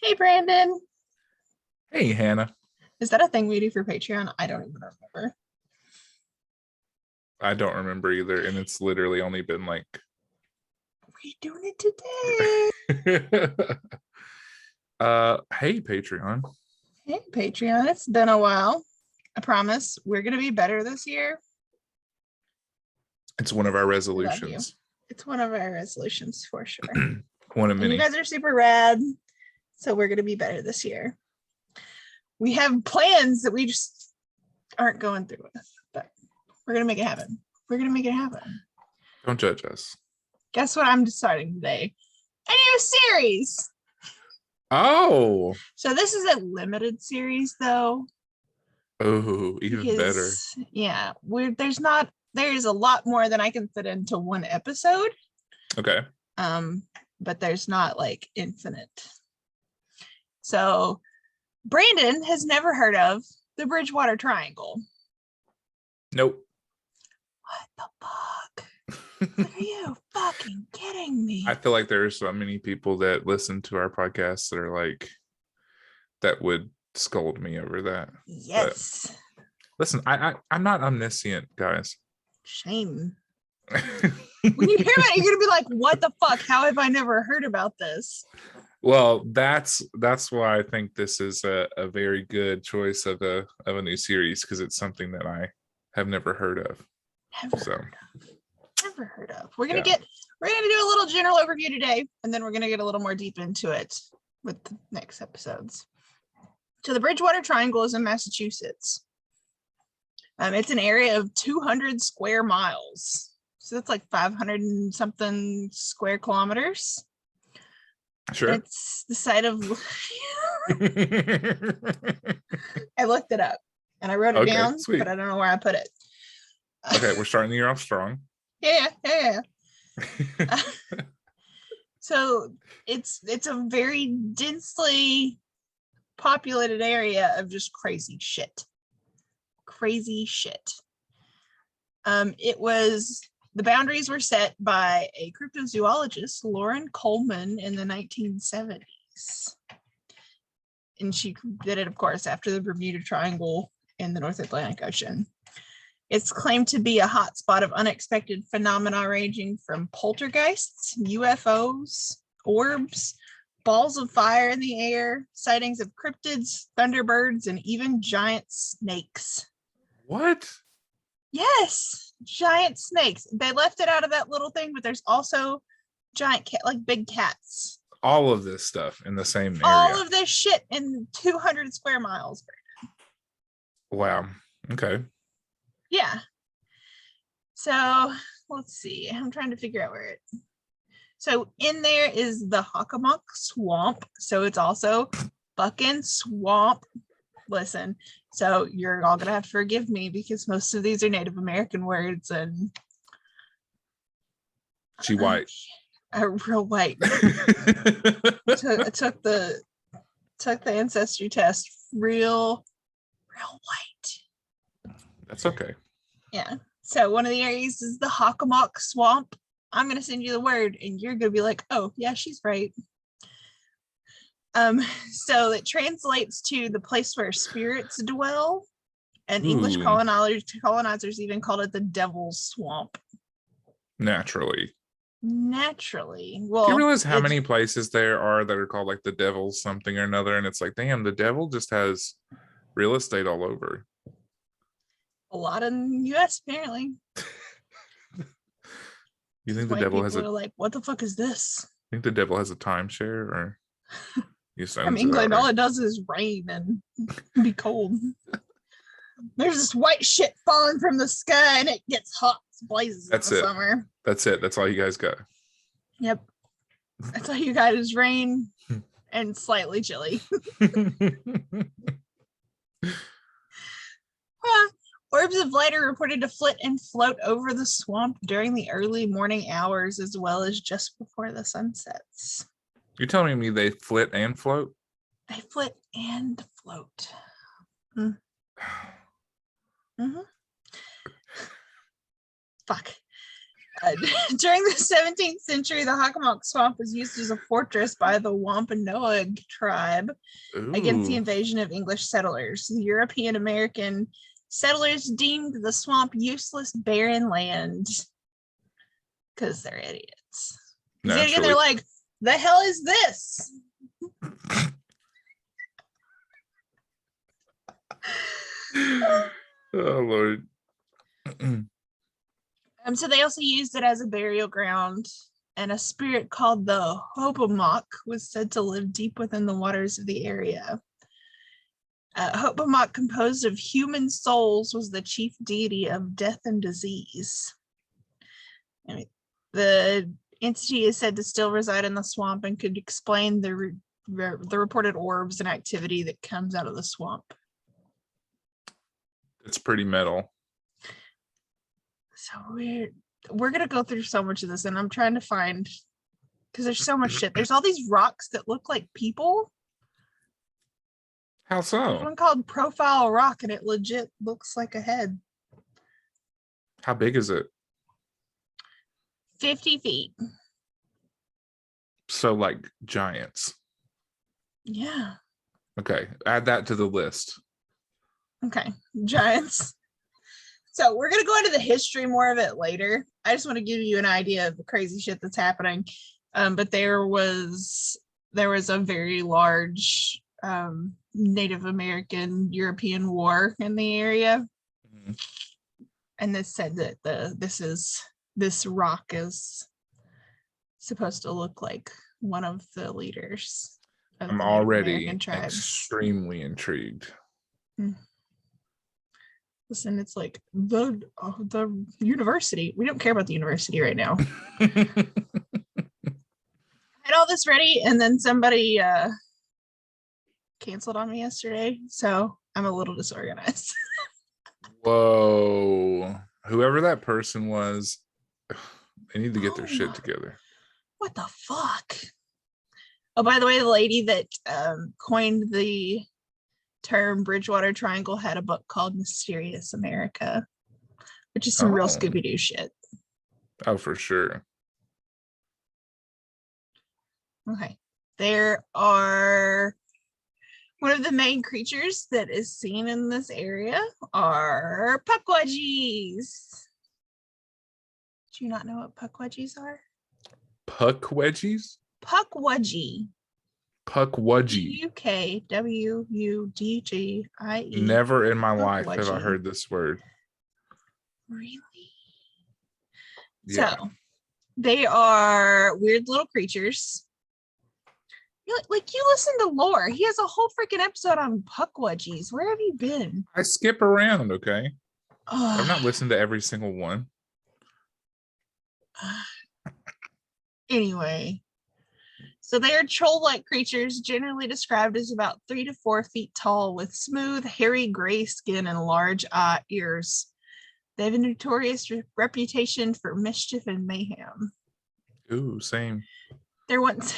Hey, Brandon. Hey, Hannah. Is that a thing we do for Patreon? I don't even remember. I don't remember either, and it's literally only been like We're doing it today. hey Patreon. Hey, Patreon. It's been a while. I promise we're going to be better this year. It's one of our We love you. resolutions. It's one of our resolutions for sure. One of And you many. guys are super rad. So we're going to be better this year. We have plans that we just aren't going through with, but we're going to make it happen. We're going to make it happen. Don't judge us. Guess what I'm deciding today? A new series. Oh. So this is a limited series though. Oh, even better. Yeah, there's a lot more than I can fit into one episode. Okay. But there's not like infinite. So Brandon has never heard of the Bridgewater Triangle. Nope. What the fuck? Are you fucking kidding me? I feel like there's so many people that listen to our podcast that are like, that would scold me over that. Yes. But listen, I'm not omniscient, guys. Shame. When you hear that, you're gonna be like, what the fuck? How have I never heard about this? Well, that's why I think this is a very good choice of a new series, because it's something that I have never heard of. Never heard of. We're gonna do a little general overview today, and then we're gonna get a little more deep into it with the next episodes. So the Bridgewater Triangle is in Massachusetts. It's an area of 200 square miles. So that's like 500 and something square kilometers. Sure. It's the site of I looked it up and I wrote it down, sweet. But I don't know where I put it. Okay, we're starting the year off strong. Yeah. So it's a very densely populated area of just crazy shit. The boundaries were set by a cryptozoologist, Lauren Coleman, in the 1970s. And she did it, of course, after the Bermuda Triangle in the North Atlantic Ocean. It's claimed to be a hotspot of unexpected phenomena ranging from poltergeists, UFOs, orbs, balls of fire in the air, sightings of cryptids, thunderbirds, and even giant snakes. What? Yes, giant snakes. They left it out of that little thing, but there's also giant cat, like big cats. All of this stuff in the same area. All of this shit in 200 square miles. Wow. Okay. Yeah. So let's see. I'm trying to figure out where it. So in there is the Hockomock Swamp. So it's also fucking swamp. Listen, so you're all gonna have to forgive me because most of these are Native American words and she white. Real white. I took the ancestry test. Real white. That's okay. Yeah. So one of the areas is the Hockomock Swamp. I'm gonna send you the word, and you're gonna be like, "Oh, yeah, she's right." So it translates to the place where spirits dwell, and English colonizers even called it the Devil's Swamp. Naturally. Well, do you realize how many places there are that are called like the Devil's something or another? And it's like, damn, the devil just has real estate all over. A lot in the US, apparently. You think the devil has like, what the fuck is this? Think the devil has a timeshare, or from England, all it does is rain and be cold. There's this white shit falling from the sky and it gets hot. It blazes in the summer. That's it. That's all you guys got. Yep. That's all you got is rain and slightly chilly. Orbs of light are reported to flit and float over the swamp during the early morning hours as well as just before the sun sets. You're telling me they flit and float? They flit and float. Mm-hmm. Fuck. During the 17th century, the Hockomock Swamp was used as a fortress by the Wampanoag tribe against the Ooh, invasion of English settlers. The European American settlers deemed the swamp useless, barren land because they're idiots. Because again, they're naturally. like, the hell is this? Oh Lord. So they also used it as a burial ground, and a spirit called the Hopomok was said to live deep within the waters of the area. Hopomok, composed of human souls, was the chief deity of death and disease. I mean, the entity is said to still reside in the swamp and could explain the reported orbs and activity that comes out of the swamp. It's pretty metal. So we're gonna go through so much of this, and I'm trying to find, because there's so much shit. There's all these rocks that look like people. How There's so? one called Profile Rock, and it legit looks like a head. How big is it? 50 feet. So like giants. Yeah. Okay, add that to the list. Okay. Giants. So we're gonna go into the history more of it later. I just want to give you an idea of the crazy shit that's happening. But there was a very large Native American European war in the area, and this said that this rock is supposed to look like one of the leaders of I'm the Native already American tribes. extremely intrigued. Listen, it's like the university. We don't care about the university right now. I had all this ready, and then somebody canceled on me yesterday, so I'm a little disorganized. Whoa. Whoever that person was, they need to get their shit together. What the fuck? Oh, by the way, the lady that coined the term Bridgewater Triangle had a book called Mysterious America, which is some real Scooby-Doo shit. Oh, for sure. Okay. There are one of the main creatures that is seen in this area are puckwudgies. Do you not know what puckwudgies are? Puckwudgies? Puckwudgie. Puckwudgie. Pukwudgie. Never in my life have I heard this word. Really? Yeah. So they are weird little creatures. You listen to lore. He has a whole freaking episode on puckwudgies. Where have you been? I skip around, okay? I've not listened to every single one. Anyway, so they are troll-like creatures, generally described as about 3 to 4 feet tall, with smooth, hairy gray skin and large ears. They have a notorious reputation for mischief and mayhem. Ooh, same. They're once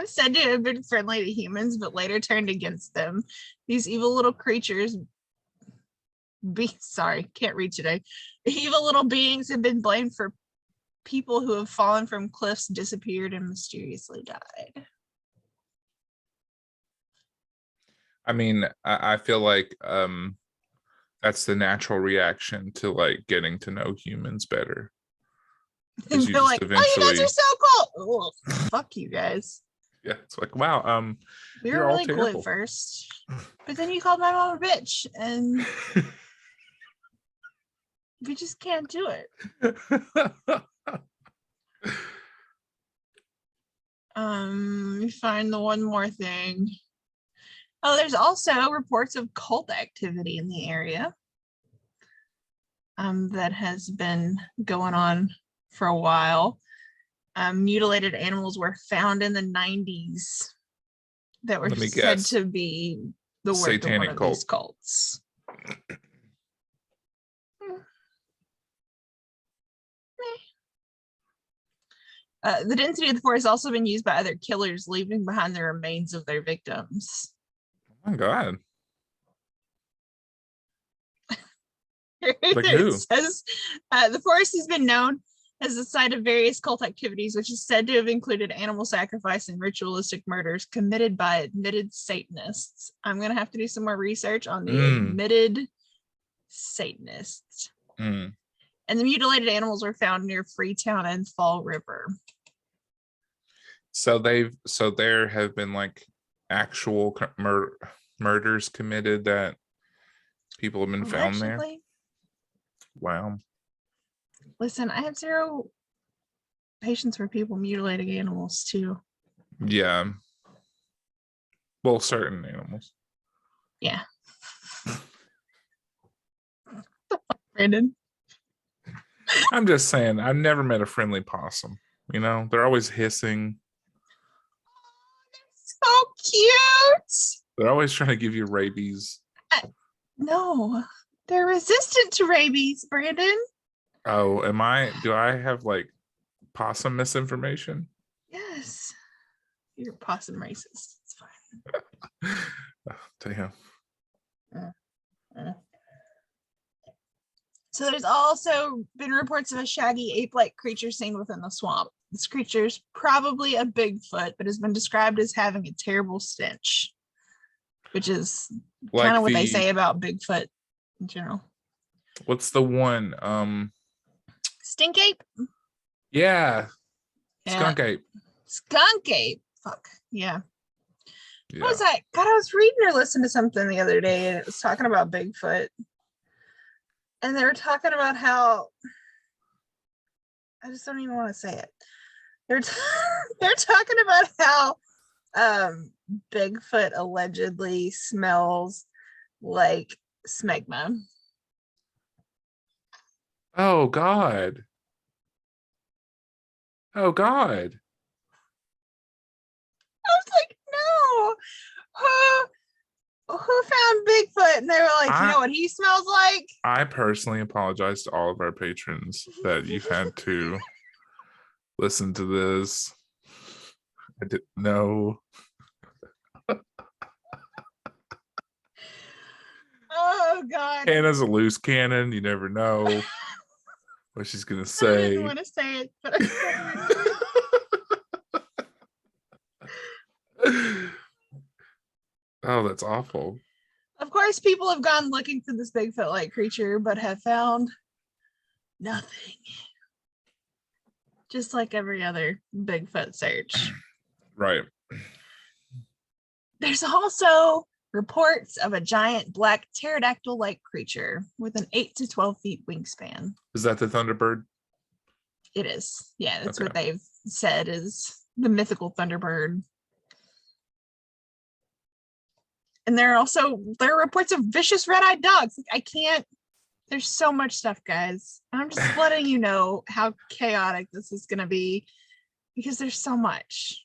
said to have been friendly to humans, but later turned against them. These evil little creatures can't read today. Evil little beings have been blamed for people who have fallen from cliffs, disappeared, and mysteriously died. I mean, I feel like that's the natural reaction to like getting to know humans better. And they're like, oh, you guys are so cool. Ugh, fuck you guys. Yeah, it's like, wow, we were really cool at first, but then you called my mom a bitch, and we just can't do it. We find the one more thing. Oh, there's also reports of cult activity in the area that has been going on for a while. Mutilated animals were found in the 90s that were said to be the work of one of these cults. The density of the forest has also been used by other killers, leaving behind the remains of their victims. Oh my God. Like who? It says the forest has been known as the site of various cult activities, which is said to have included animal sacrifice and ritualistic murders committed by admitted Satanists. I'm going to have to do some more research on the admitted Satanists. And the mutilated animals were found near Freetown and Fall River. So there have been like actual murders committed that people have been found there. Wow. Listen, I have zero patience for people mutilating animals too. Yeah. Well, certain animals. Yeah. Brandon. I'm just saying, I've never met a friendly possum. You know, they're always hissing. So cute. They're always trying to give you rabies. No, they're resistant to rabies, Brandon. Oh, do I have like possum misinformation? Yes. You're possum racist. It's fine. Oh, damn. So there's also been reports of a shaggy ape-like creature seen within the swamp. This creature is probably a Bigfoot, but has been described as having a terrible stench, which is Like kind of what they say about Bigfoot in general. What's the one? Stink ape? Yeah. Skunk ape. Skunk ape. Fuck. Yeah. Yeah. What was that? God, I was reading or listening to something the other day and it was talking about Bigfoot. And they were talking about how I just don't even want to say it. They're talking about how Bigfoot allegedly smells like smegma. Oh God. Oh God. I was like, no. Who found Bigfoot? And they were like, you know what he smells like? I personally apologize to all of our patrons that you've had to listen to this. I didn't know. Oh God. Hannah's a loose cannon. You never know what she's gonna say. I didn't want to say it, but I said Oh, that's awful. Of course, people have gone looking for this Bigfoot-like creature, but have found nothing. Just like every other Bigfoot search. Right. There's also reports of a giant black pterodactyl-like creature with an 8 to 12 feet wingspan. Is that the Thunderbird? It is. Yeah, that's what they've said is the mythical Thunderbird. And there are reports of vicious red-eyed dogs. I can't. There's so much stuff, guys. I'm just letting you know how chaotic this is going to be because there's so much.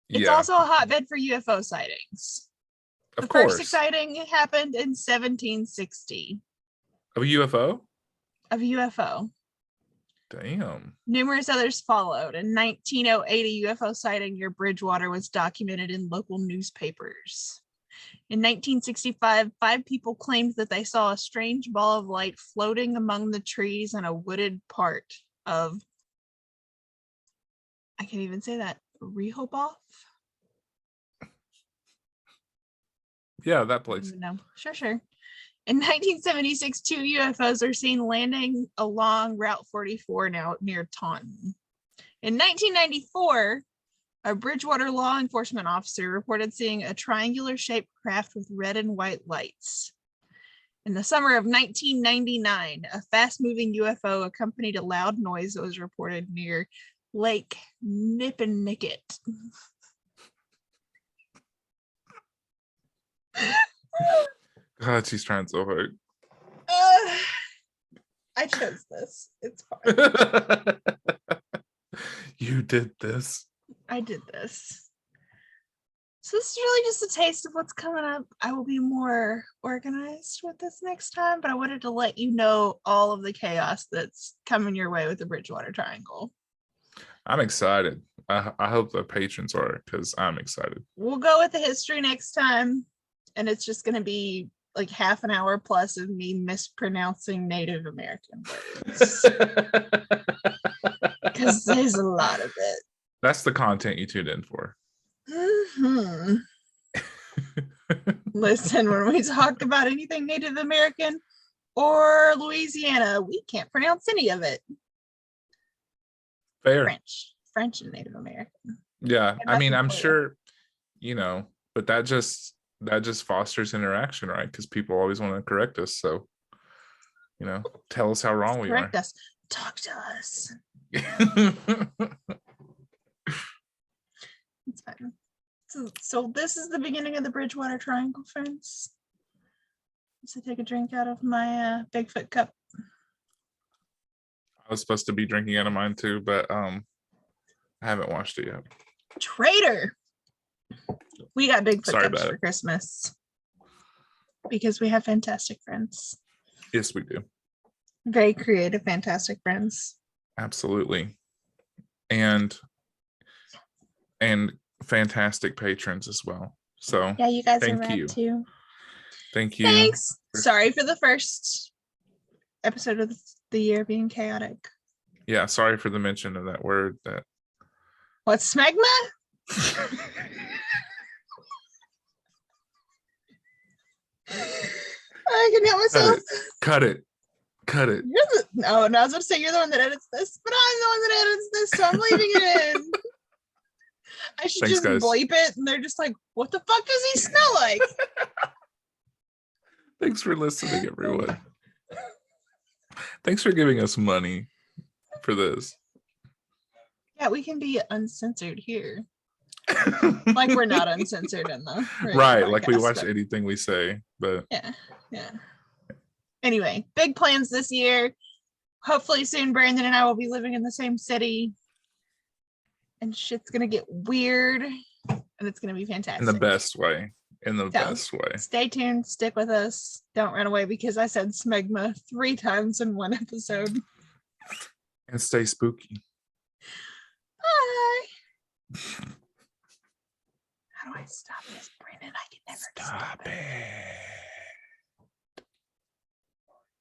It's also a hotbed for UFO sightings. The first sighting happened in 1760. Of a UFO? Of a UFO. Damn. Numerous others followed. In 1908, a UFO sighting near Bridgewater was documented in local newspapers. In 1965, 5 people claimed that they saw a strange ball of light floating among the trees in a wooded part of, I can't even say that, Rehoboth? Yeah, that place. No, sure. In 1976, 2 UFOs are seen landing along Route 44 now near Taunton. In 1994, a Bridgewater law enforcement officer reported seeing a triangular-shaped craft with red and white lights. In the summer of 1999, a fast-moving UFO accompanied a loud noise that was reported near Lake Nippenicket. God, she's trying so hard. I chose this. It's fine. You did this. I did this. So this is really just a taste of what's coming up. I will be more organized with this next time, but I wanted to let you know all of the chaos that's coming your way with the Bridgewater Triangle. I'm excited. I hope the patrons are, because I'm excited. We'll go with the history next time, and it's just going to be like half an hour plus of me mispronouncing Native American words. Because there's a lot of it. That's the content you tuned in for. Mm-hmm. Listen, when we talk about anything Native American or Louisiana, we can't pronounce any of it. Fair. French and Native American. Yeah, I mean, I'm sure, but that just fosters interaction, right? Because people always want to correct us. So, tell us how wrong we are. Correct us. Talk to us. It's fine. So this is the beginning of the Bridgewater Triangle, friends. So take a drink out of my Bigfoot cup. I was supposed to be drinking out of mine too, but I haven't washed it yet. Traitor. We got Bigfoot cups for Christmas because we have fantastic friends. Yes, we do. Very creative, fantastic friends. Absolutely. And fantastic patrons as well. So yeah, you guys are rad too. Thank you. Thanks. Sorry for the first episode of the year being chaotic. Yeah, sorry for the mention of that word. That what's smegma? I can help myself. Cut it. No, I was about to say you're the one that edits this, but I'm the one that edits this, so I'm leaving it in. I should just bleep it, and they're just like, "What the fuck does he smell like?" Thanks for listening, everyone. Thanks for giving us money for this. Yeah, we can be uncensored here. Like we're not uncensored in the right, like we watch anything we say, but yeah. Anyway, big plans this year. Hopefully soon Brandon and I will be living in the same city. And shit's gonna get weird. And it's gonna be fantastic. In the best way. Stay tuned, stick with us. Don't run away because I said smegma 3 times in one episode. And stay spooky. Bye. How do I stop this, Brandon? I can never stop it.